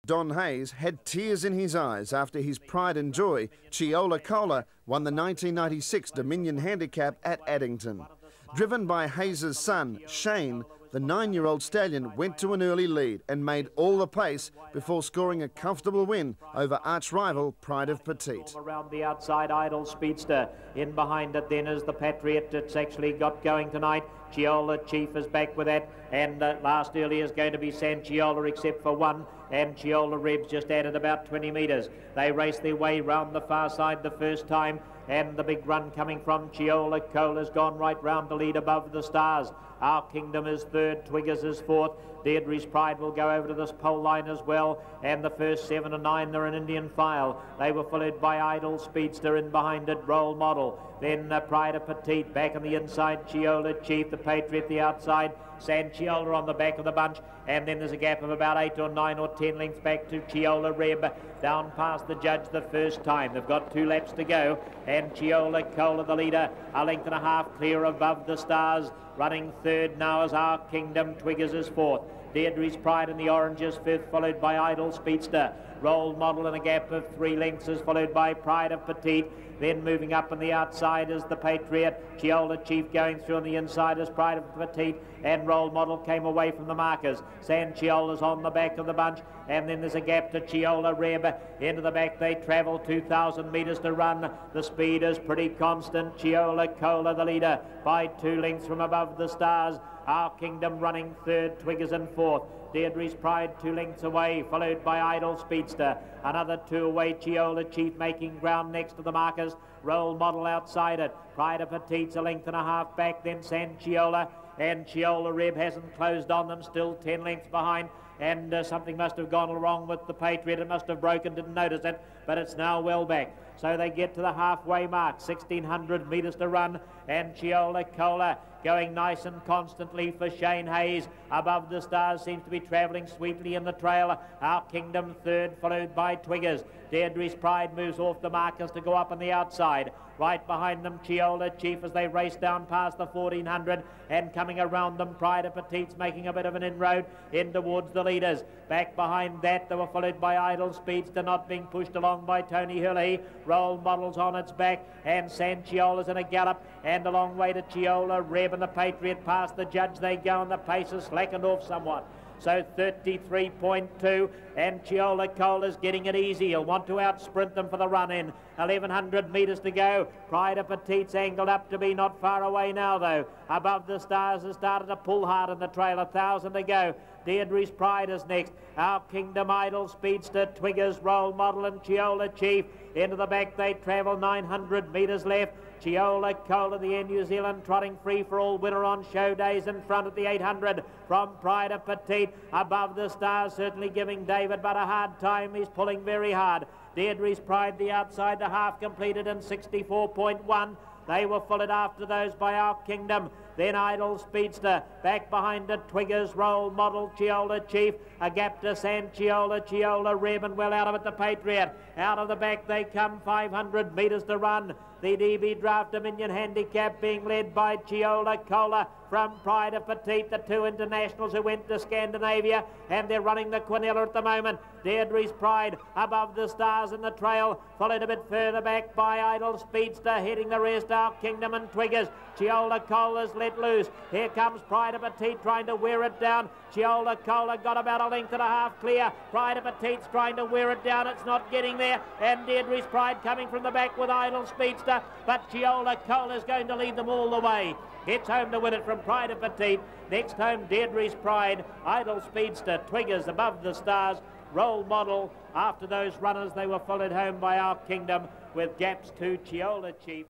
Don Hayes had tears in his eyes after his pride and joy, Chiola Cola, won the 1996 Dominion Handicap at Addington. Driven by Hayes' son, Shane, the 9-year-old stallion went to an early lead and made all the pace before scoring a comfortable win over arch-rival Pride-of-Petite. Around the outside, Idle Speedster. In behind it then is the Patriot. It's actually got going tonight. Chiola Chief is back with that, and last early is going to be San Chiola except for one, and Chiola Rebs just added about 20 metres. They race their way round the far side the first time, and the big run coming from Chiola Cola's gone right round the lead above the stars. Our Kingdom is third, Twiggers is fourth. Deirdre's Pride will go over to this pole line as well, and the first 7 and 9 they're an Indian file. They were followed by Idle Speedster, in behind it Role Model, then Pride-of-Petite back on the inside, Chiola Chief, the Patriot the outside, San Chiola on the back of the bunch, and then there's a gap of about 8 or 9 or 10 lengths back to Chiola Reb, down past the judge the first time. They've got 2 laps to go, and Chiola Cola, the leader, a length and a half clear above the stars. Running third now is Our Kingdom, Twiggers is fourth. Deirdre's Pride in the oranges fifth, followed by Idle Speedster. Role Model in a gap of 3 lengths is followed by Pride-of-Petite. Then moving up on the outside is the Patriot. Chiola Chief going through on the inside is Pride-of-Petite, and Role Model came away from the markers. San Chiola's on the back of the bunch, and then there's a gap to Chiola Reb. Into the back they travel, 2,000 metres to run. The speed is pretty constant. Chiola Cola the leader by 2 lengths from above the stars. Our Kingdom running third, Twiggers in fourth. Deirdre's Pride 2 lengths away, followed by Idle Speedster. Another 2 away, Chiola Chief making ground next to the markers. Role Model outside it. Pride-of-Petite's a length and a half back, then San Chiola. And Chiola Reb hasn't closed on them, still 10 lengths behind. And something must have gone wrong with the Patriot. It must have broken, didn't notice it, but it's now well back. So they get to the halfway mark, 1,600 metres to run, and Chiola Cola going nice and constantly for Shane Hayes. Above the stars seems to be travelling sweetly in the trail. Our Kingdom third, followed by Twiggers. Deirdre's Pride moves off the markers to go up on the outside. Right behind them, Chiola Chief as they race down past the 1,400, and coming around them, Pride-of-Petite's making a bit of an inroad in towards the leaders. Back behind that, they were followed by Idle Speedster, not being pushed along by Tony Hurley. Role Model's on its back, and San Chiola's in a gallop, and a long way to Chiola Reb and the Patriot. Past the judge they go, and the pace is slackened off somewhat. So 33.2, and Chiola Cola's getting it easy. He'll want to outsprint them for the run-in. 1,100 metres to go. Pride-of-Petite's angled up to be not far away now, though. Above the stars has started to pull hard in the trail. 1,000 to go. Deirdre's Pride is next. Our Kingdom, Idle Speedster, Twiggers, Role Model, and Chiola Chief. Into the back they travel, 900 metres left. Chiola Cola, the Air New Zealand, trotting free for all winner on show days, in front at the 800 from Pride-of-Petite. Above the stars, certainly giving David but a hard time. He's pulling very hard. Deirdre's Pride, the outside, the half completed in 64.1. They were followed after those by Our Kingdom. Then Idle Speedster. Back behind it, Twiggers, Role Model, Chiola Chief. A gap to San Chiola, Chiola Reb, and well out of it the Patriot. Out of the back they come, 500 metres to run. The DB Draft Dominion Handicap being led by Chiola Cola from Pride-of-Petite, the 2 internationals who went to Scandinavia, and they're running the Quinella at the moment. Deirdre's Pride above the stars in the trail, followed a bit further back by Idle Speedster, heading the rest, Our Kingdom and Twiggers. Chiola Cola's let loose. Here comes Pride-of-Petite trying to wear it down. Chiola Cola got about a length and a half clear. Pride-of-Petite's trying to wear it down. It's not getting there. And Deirdre's Pride coming from the back with Idle Speedster. But Chiola Cola's going to lead them all the way. It's home to win it from Pride-of-Petite. Next home, Deirdre's Pride, Idle Speedster, Twiggers above the stars, Role Model. After those runners, they were followed home by Our Kingdom with gaps to Chiola Chief.